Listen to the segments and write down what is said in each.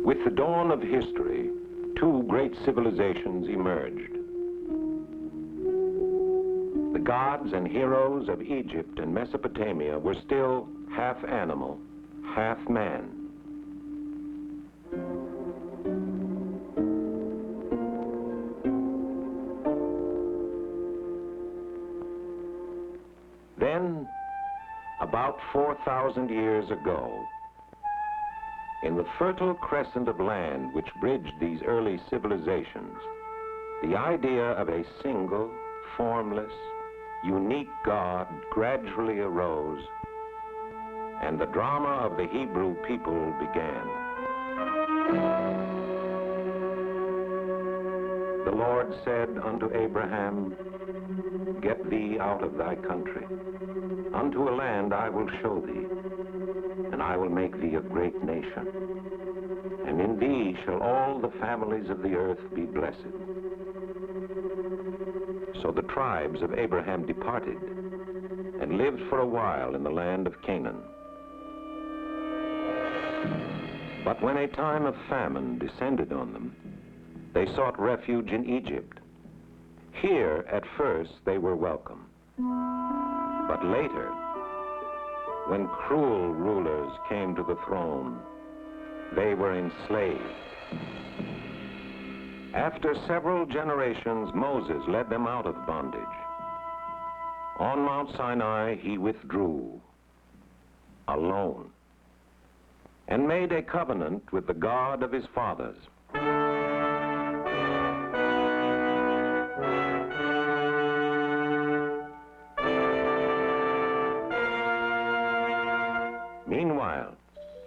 With the dawn of history, two great civilizations emerged. The gods and heroes of Egypt and Mesopotamia were still half animal, half man. Then, about 4,000 years ago, in the fertile crescent of land which bridged these early civilizations, the idea of a single, formless, unique God gradually arose, and the drama of the Hebrew people began. The Lord said unto Abraham, Get thee out of thy country. Unto a land I will show thee, and I will make thee a great nation. And in thee shall all the families of the earth be blessed. So the tribes of Abraham departed and lived for a while in the land of Canaan. But when a time of famine descended on them, they sought refuge in Egypt. Here, at first, they were welcome. But later, when cruel rulers came to the throne, they were enslaved. After several generations, Moses led them out of bondage. On Mount Sinai, he withdrew, alone, and made a covenant with the God of his fathers. Meanwhile,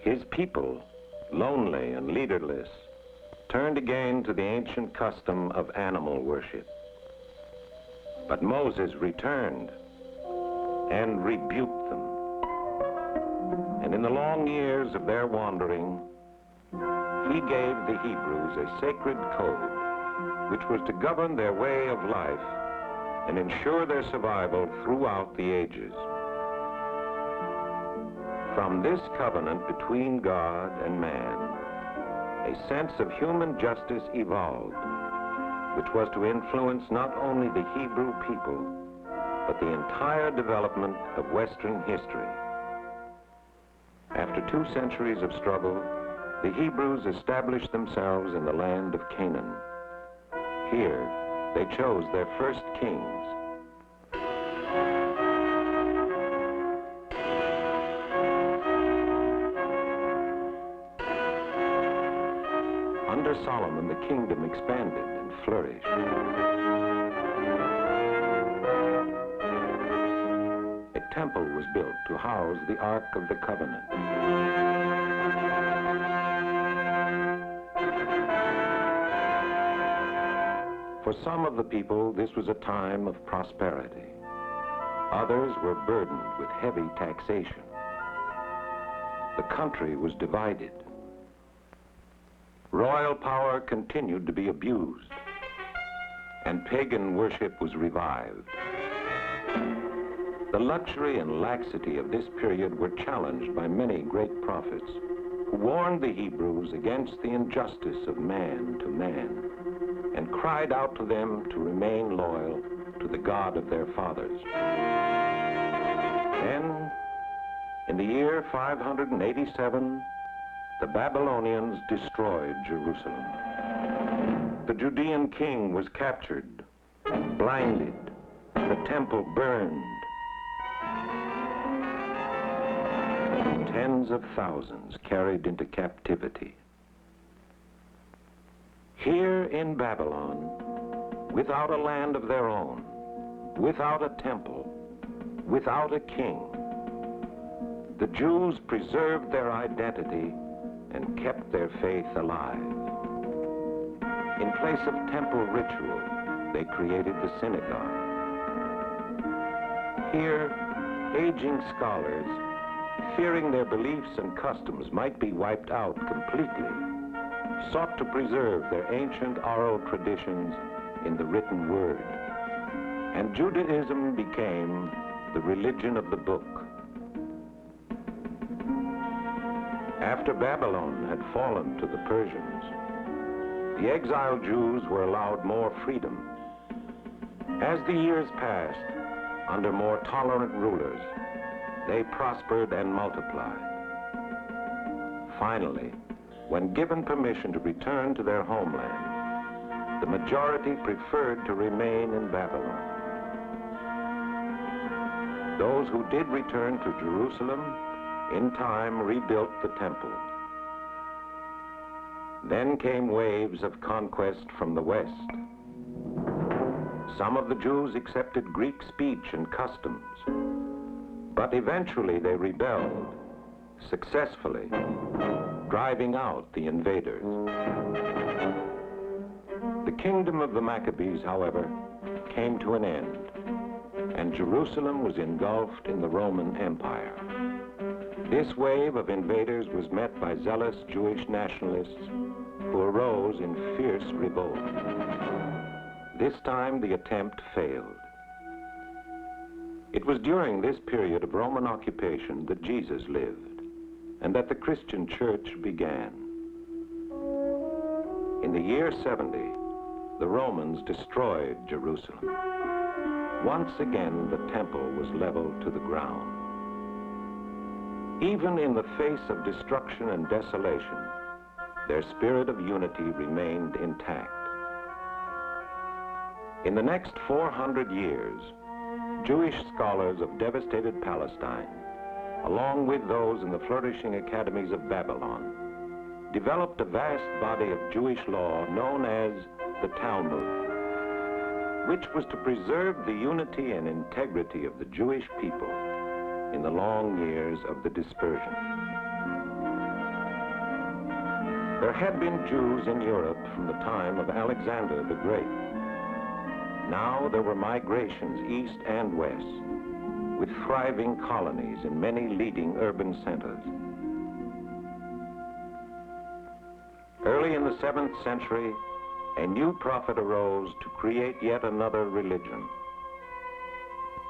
his people, lonely and leaderless, turned again to the ancient custom of animal worship. But Moses returned and rebuked them. And in the long years of their wandering, he gave the Hebrews a sacred code which was to govern their way of life and ensure their survival throughout the ages. From this covenant between God and man, a sense of human justice evolved, which was to influence not only the Hebrew people, but the entire development of Western history. After 2 centuries of struggle, the Hebrews established themselves in the land of Canaan. Here, they chose their first kings. Under Solomon, the kingdom expanded and flourished. A temple was built to house the Ark of the Covenant. For some of the people, this was a time of prosperity. Others were burdened with heavy taxation. The country was divided. Royal power continued to be abused, and pagan worship was revived. The luxury and laxity of this period were challenged by many great prophets who warned the Hebrews against the injustice of man to man and cried out to them to remain loyal to the God of their fathers. Then, in the year 587, the Babylonians destroyed Jerusalem. The Judean king was captured, blinded, the temple burned. Tens of thousands carried into captivity. Here in Babylon, without a land of their own, without a temple, without a king, the Jews preserved their identity and kept their faith alive. In place of temple ritual, they created the synagogue. Here, aging scholars, fearing their beliefs and customs might be wiped out completely, sought to preserve their ancient oral traditions in the written word. And Judaism became the religion of the book. After Babylon had fallen to the Persians, the exiled Jews were allowed more freedom. As the years passed, under more tolerant rulers, they prospered and multiplied. Finally, when given permission to return to their homeland, the majority preferred to remain in Babylon. Those who did return to Jerusalem, in time rebuilt the temple. Then came waves of conquest from the west. Some of the Jews accepted Greek speech and customs, but eventually they rebelled, successfully, driving out the invaders. The kingdom of the Maccabees, however, came to an end, and Jerusalem was engulfed in the Roman Empire. This wave of invaders was met by zealous Jewish nationalists who arose in fierce revolt. This time the attempt failed. It was during this period of Roman occupation that Jesus lived and that the Christian church began. In the year 70, the Romans destroyed Jerusalem. Once again, the temple was leveled to the ground. Even in the face of destruction and desolation, their spirit of unity remained intact. In the next 400 years, Jewish scholars of devastated Palestine, along with those in the flourishing academies of Babylon, developed a vast body of Jewish law known as the Talmud, which was to preserve the unity and integrity of the Jewish people in the long years of the dispersion. There had been Jews in Europe from the time of Alexander the Great. Now there were migrations east and west, with thriving colonies in many leading urban centers. Early in the 7th century, a new prophet arose to create yet another religion.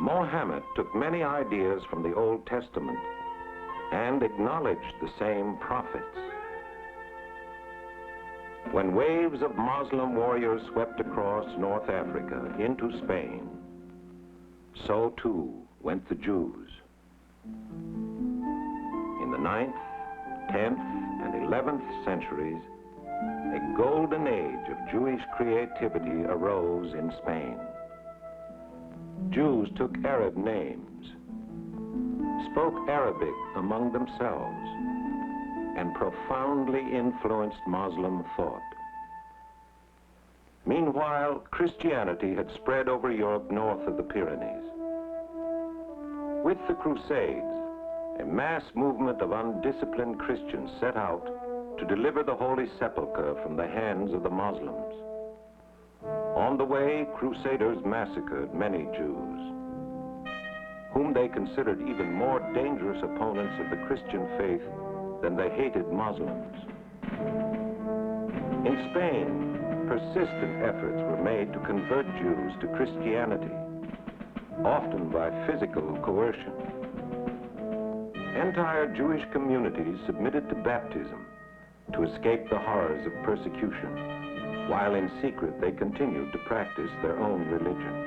Mohammed took many ideas from the Old Testament and acknowledged the same prophets. When waves of Muslim warriors swept across North Africa into Spain, so too went the Jews. In the 9th, 10th, and 11th centuries, a golden age of Jewish creativity arose in Spain. Jews took Arab names, spoke Arabic among themselves, and profoundly influenced Muslim thought. Meanwhile, Christianity had spread over Europe north of the Pyrenees. With the Crusades, a mass movement of undisciplined Christians set out to deliver the Holy Sepulchre from the hands of the Muslims. On the way, Crusaders massacred many Jews, whom they considered even more dangerous opponents of the Christian faith than the hated Muslims. In Spain, persistent efforts were made to convert Jews to Christianity, often by physical coercion. Entire Jewish communities submitted to baptism to escape the horrors of persecution, while in secret they continued to practice their own religion.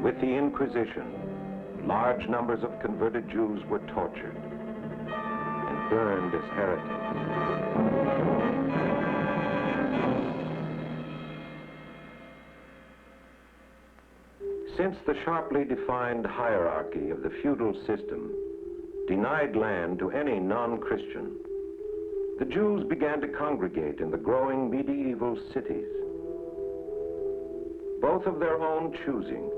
With the Inquisition, large numbers of converted Jews were tortured and burned as heretics. Since the sharply defined hierarchy of the feudal system denied land to any non-Christian, the Jews began to congregate in the growing medieval cities. Both of their own choosing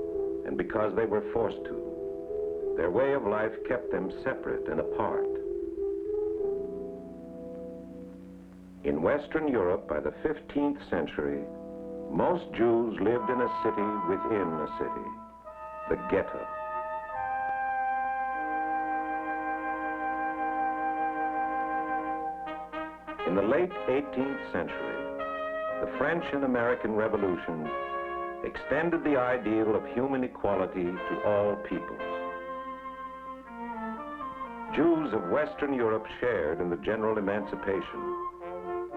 and because they were forced to, their way of life kept them separate and apart. In Western Europe by the 15th century, most Jews lived in a city within a city, the ghetto. In the late 18th century, the French and American revolutions extended the ideal of human equality to all peoples. Jews of Western Europe shared in the general emancipation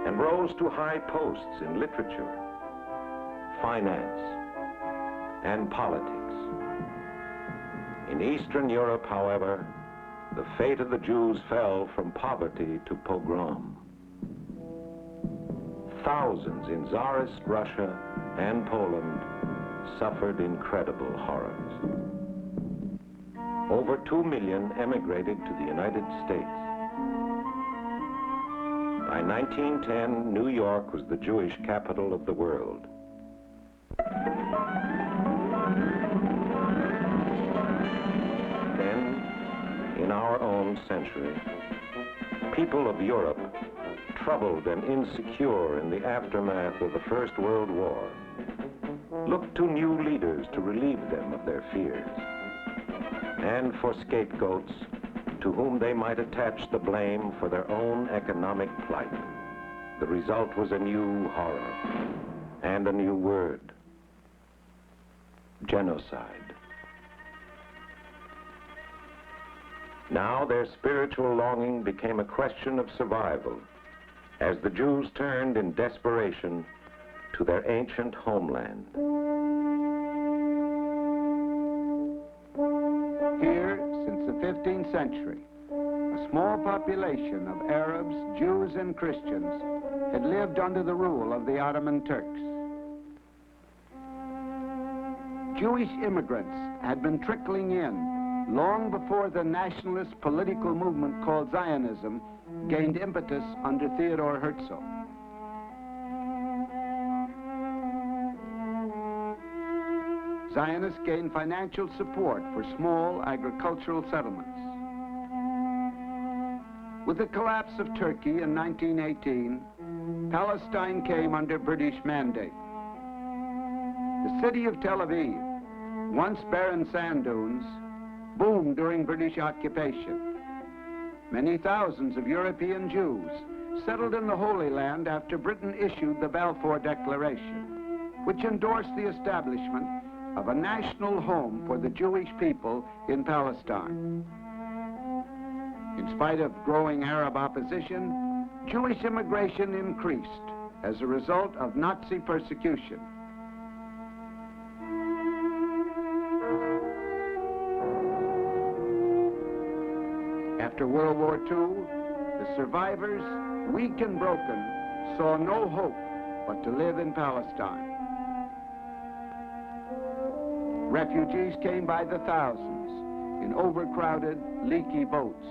and rose to high posts in literature, finance, and politics. In Eastern Europe, however, the fate of the Jews fell from poverty to pogrom. Thousands in Tsarist Russia and Poland suffered incredible horrors. Over 2 million emigrated to the United States. By 1910, New York was the Jewish capital of the world. Then, in our own century, people of Europe, troubled and insecure in the aftermath of the First World War, looked to new leaders to relieve them of their fears, and for scapegoats to whom they might attach the blame for their own economic plight. The result was a new horror and a new word: genocide. Now their spiritual longing became a question of survival as the Jews turned in desperation to their ancient homeland. Here, since the 15th century, a small population of Arabs, Jews, and Christians had lived under the rule of the Ottoman Turks. Jewish immigrants had been trickling in long before the nationalist political movement called Zionism gained impetus under Theodor Herzl. Zionists gained financial support for small agricultural settlements. With the collapse of Turkey in 1918, Palestine came under British mandate. The city of Tel Aviv, once barren sand dunes, boomed during British occupation. Many thousands of European Jews settled in the Holy Land after Britain issued the Balfour Declaration, which endorsed the establishment of a national home for the Jewish people in Palestine. In spite of growing Arab opposition, Jewish immigration increased as a result of Nazi persecution. After World War II, the survivors, weak and broken, saw no hope but to live in Palestine. Refugees came by the thousands in overcrowded, leaky boats.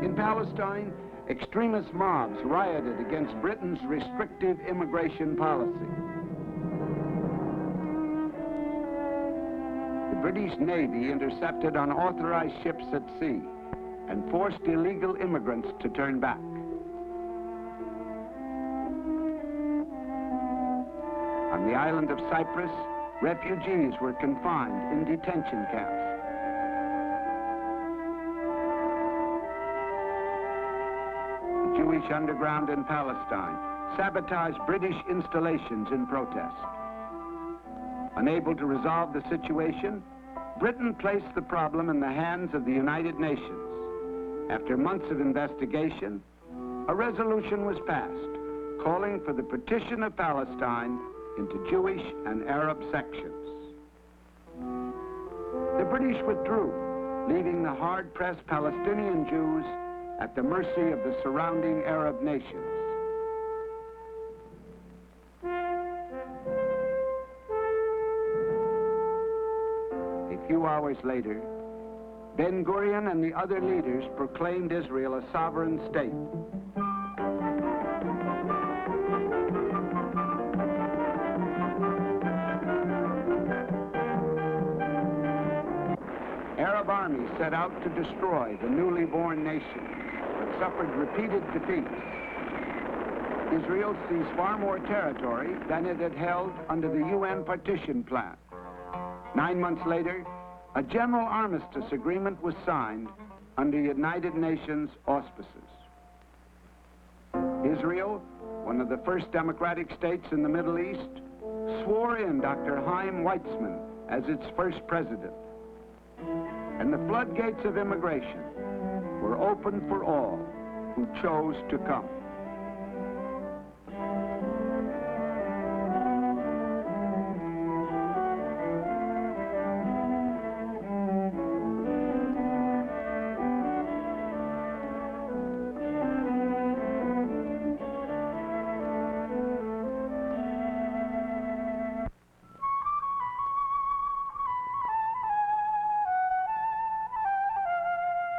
In Palestine, extremist mobs rioted against Britain's restrictive immigration policy. The British Navy intercepted unauthorized ships at sea and forced illegal immigrants to turn back. On the island of Cyprus, refugees were confined in detention camps. The Jewish underground in Palestine sabotaged British installations in protest. Unable to resolve the situation, Britain placed the problem in the hands of the United Nations. After months of investigation, a resolution was passed calling for the partition of Palestine into Jewish and Arab sections. The British withdrew, leaving the hard-pressed Palestinian Jews at the mercy of the surrounding Arab nations. A few hours later, Ben-Gurion and the other leaders proclaimed Israel a sovereign state. Arab armies set out to destroy the newly born nation, but suffered repeated defeats. Israel seized far more territory than it had held under the UN partition plan. 9 months later, a general armistice agreement was signed under United Nations auspices. Israel, one of the first democratic states in the Middle East, swore in Dr. Chaim Weizmann as its first president. and the floodgates of immigration were open for all who chose to come.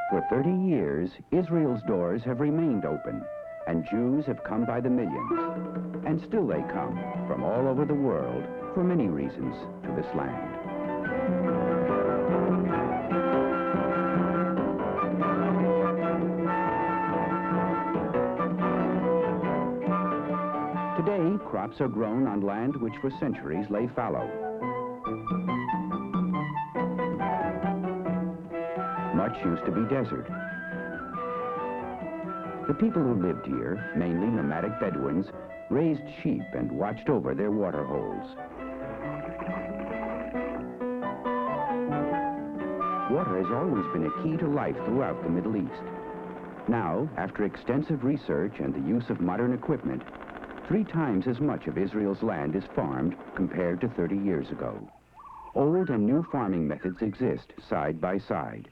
For 30 years, Israel's doors have remained open, and Jews have come by the millions. And still they come, from all over the world, for many reasons, to this land. Today, crops are grown on land which for centuries lay fallow. Much used to be desert. The people who lived here, mainly nomadic Bedouins, raised sheep and watched over their water holes. Water has always been a key to life throughout the Middle East. Now, after extensive research and the use of modern equipment, 3 times as much of Israel's land is farmed compared to 30 years ago. Old and new farming methods exist side by side.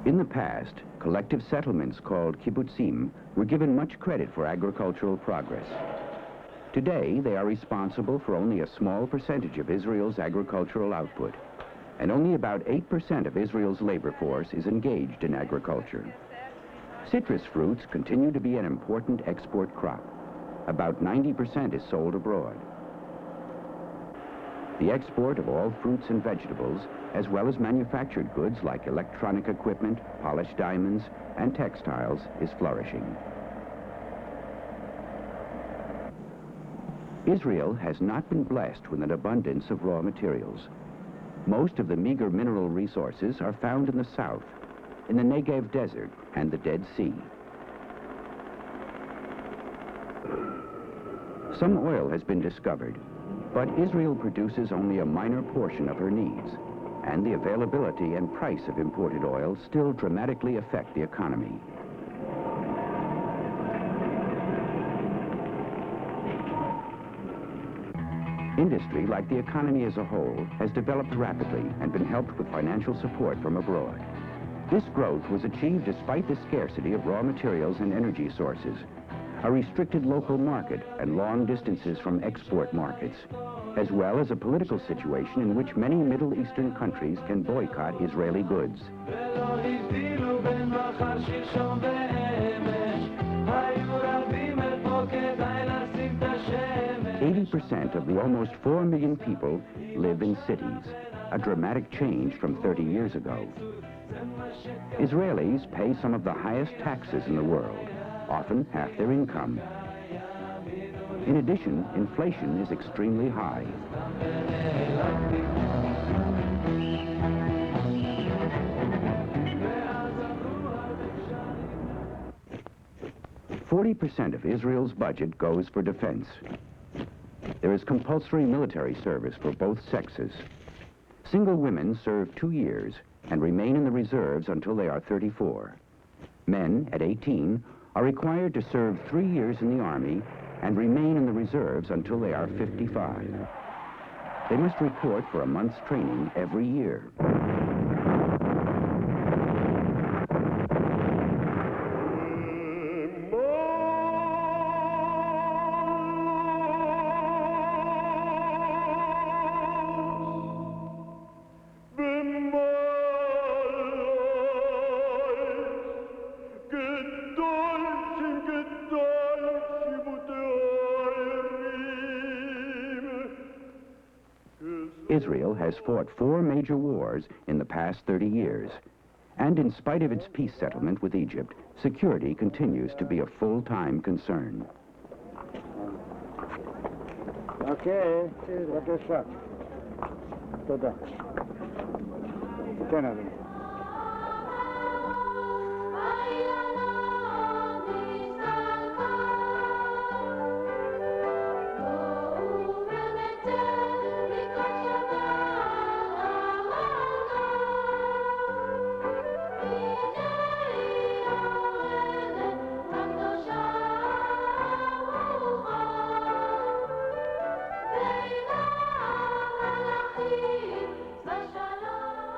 In the past, collective settlements called kibbutzim were given much credit for agricultural progress. Today, they are responsible for only a small percentage of Israel's agricultural output, and only about 8% of Israel's labor force is engaged in agriculture. Citrus fruits continue to be an important export crop. About 90% is sold abroad. The export of all fruits and vegetables, as well as manufactured goods like electronic equipment, polished diamonds, and textiles, is flourishing. Israel has not been blessed with an abundance of raw materials. Most of the meager mineral resources are found in the south, in the Negev Desert and the Dead Sea. Some oil has been discovered, but Israel produces only a minor portion of her needs, and the availability and price of imported oil still dramatically affect the economy. Industry, like the economy as a whole, has developed rapidly and been helped with financial support from abroad. This growth was achieved despite the scarcity of raw materials and energy sources, a restricted local market and long distances from export markets, as well as a political situation in which many Middle Eastern countries can boycott Israeli goods. 80% of the almost 4 million people live in cities, a dramatic change from 30 years ago. Israelis pay some of the highest taxes in the world, often half their income. In addition, inflation is extremely high. 40% of Israel's budget goes for defense. There is compulsory military service for both sexes. Single women serve 2 years and remain in the reserves until they are 34. Men, at 18, are required to serve 3 years in the Army and remain in the reserves until they are 55. They must report for a month's training every year. Israel has fought 4 major wars in the past 30 years, and in spite of its peace settlement with Egypt, security continues to be a full-time concern. Okay, בבקשה. תודה. כן, אדוני.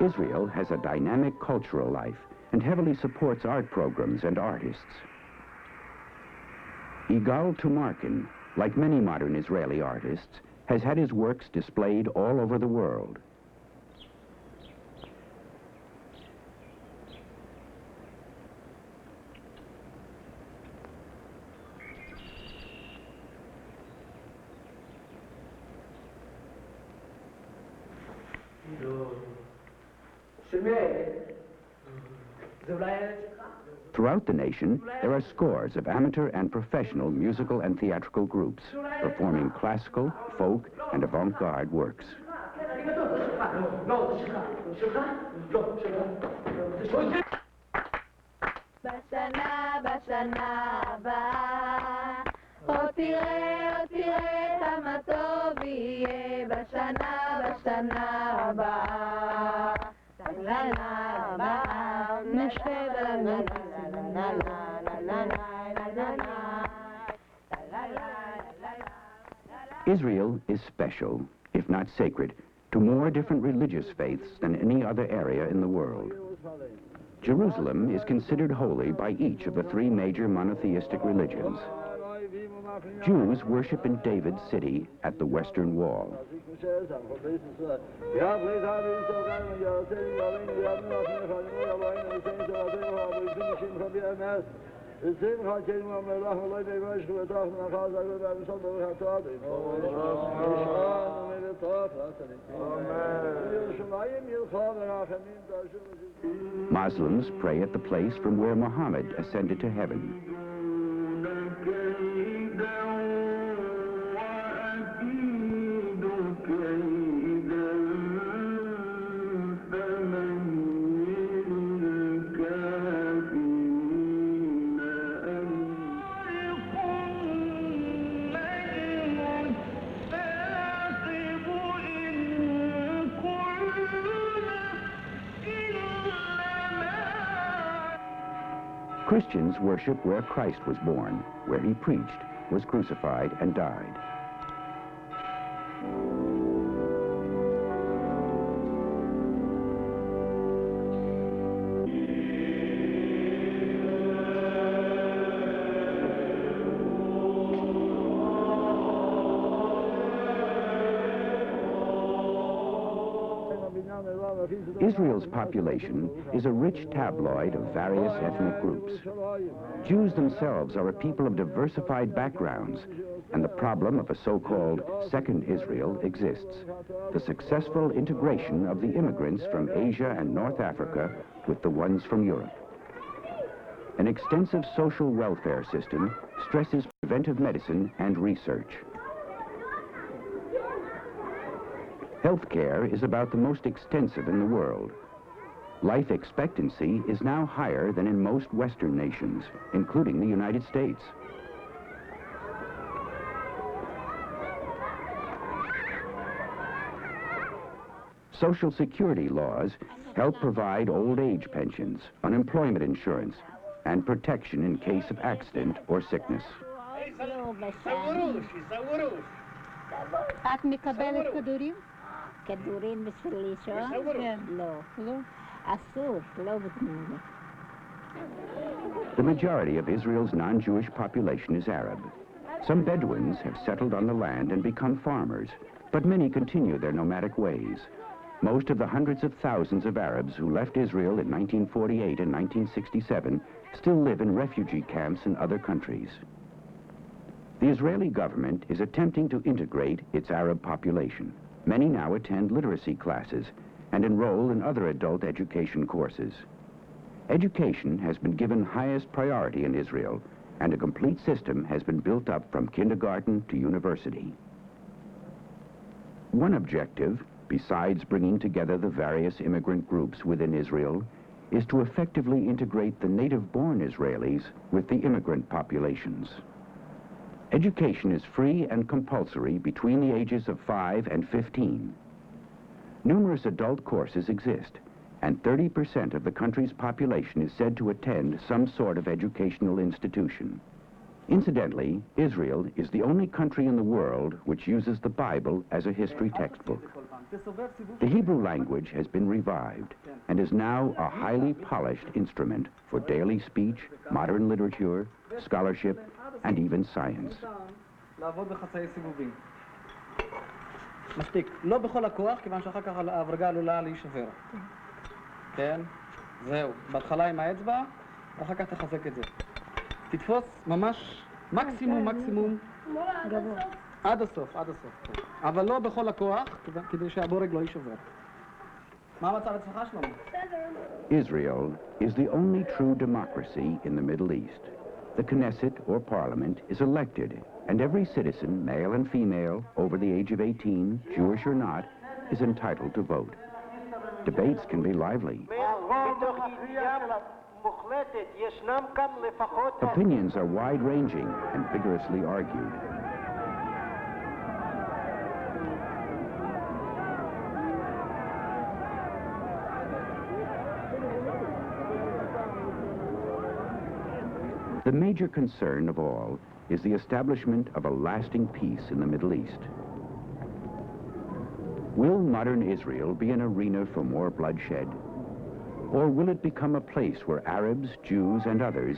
Israel has a dynamic cultural life and heavily supports art programs and artists. Yigal Tumarkin, like many modern Israeli artists, has had his works displayed all over the world. Throughout the nation, there are scores of amateur and professional musical and theatrical groups performing classical, folk, and avant-garde works. Israel is special, if not sacred, to more different religious faiths than any other area in the world. Jerusalem is considered holy by each of the three major monotheistic religions. Jews worship in David's city at the Western Wall. Muslims pray at the place from where Muhammad ascended to heaven. Christians worship where Christ was born, where he preached, was crucified, and died. Israel's population is a rich tabloid of various ethnic groups. Jews themselves are a people of diversified backgrounds, and the problem of a so-called Second Israel exists, the successful integration of the immigrants from Asia and North Africa with the ones from Europe. An extensive social welfare system stresses preventive medicine and research. Healthcare is about the most extensive in the world. Life expectancy is now higher than in most Western nations, including the United States. Social security laws help provide old age pensions, unemployment insurance, and protection in case of accident or sickness. את מקבלת כדורים? כדורים בשביל לישון? לא. אסור, לא בתנאים. The majority of Israel's non-Jewish population is Arab. Some Bedouins have settled on the land and become farmers, but many continue their nomadic ways. Most of the hundreds of thousands of Arabs who left Israel in 1948 and 1967 still live in refugee camps in other countries. The Israeli government is attempting to integrate its Arab population. Many now attend literacy classes and enroll in other adult education courses. Education has been given highest priority in Israel, and a complete system has been built up from kindergarten to university. One objective, besides bringing together the various immigrant groups within Israel, is to effectively integrate the native-born Israelis with the immigrant populations. Education is free and compulsory between the ages of 5 and 15. Numerous adult courses exist, and 30% of the country's population is said to attend some sort of educational institution. Incidentally, Israel is the only country in the world which uses the Bible as a history textbook. The Hebrew language has been revived and is now a highly polished instrument for daily speech, modern literature, scholarship, and even science. מספיק. לא בכל הכוח, כיוון שאחר כך ההברגה עלולה להישבר. כן? זהו. בהתחלה עם האצבע, ואחר כך תחזק את זה. תתפוס ממש מקסימום גבוה. עד הסוף, עד הסוף. אבל לא בכל הכוח, כדי שהבורג לא יישבר. מה המצב אצלך, שלמה? Israel is the only true democracy in the Middle East. The Knesset, or parliament, is elected, and every citizen, male and female, over the age of 18, Jewish or not, is entitled to vote. Debates can be lively. Opinions are wide-ranging and vigorously argued. The major concern of all is the establishment of a lasting peace in the Middle East. Will modern Israel be an arena for more bloodshed? Or will it become a place where Arabs, Jews, and others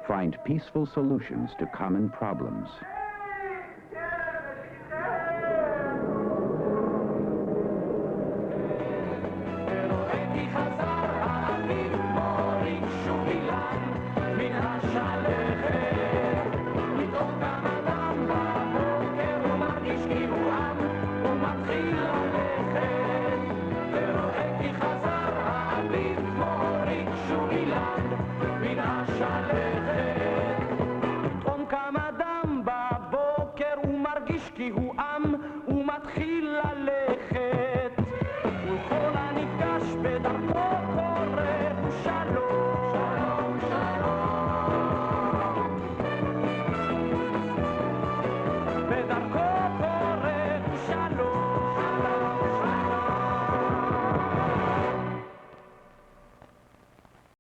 find peaceful solutions to common problems?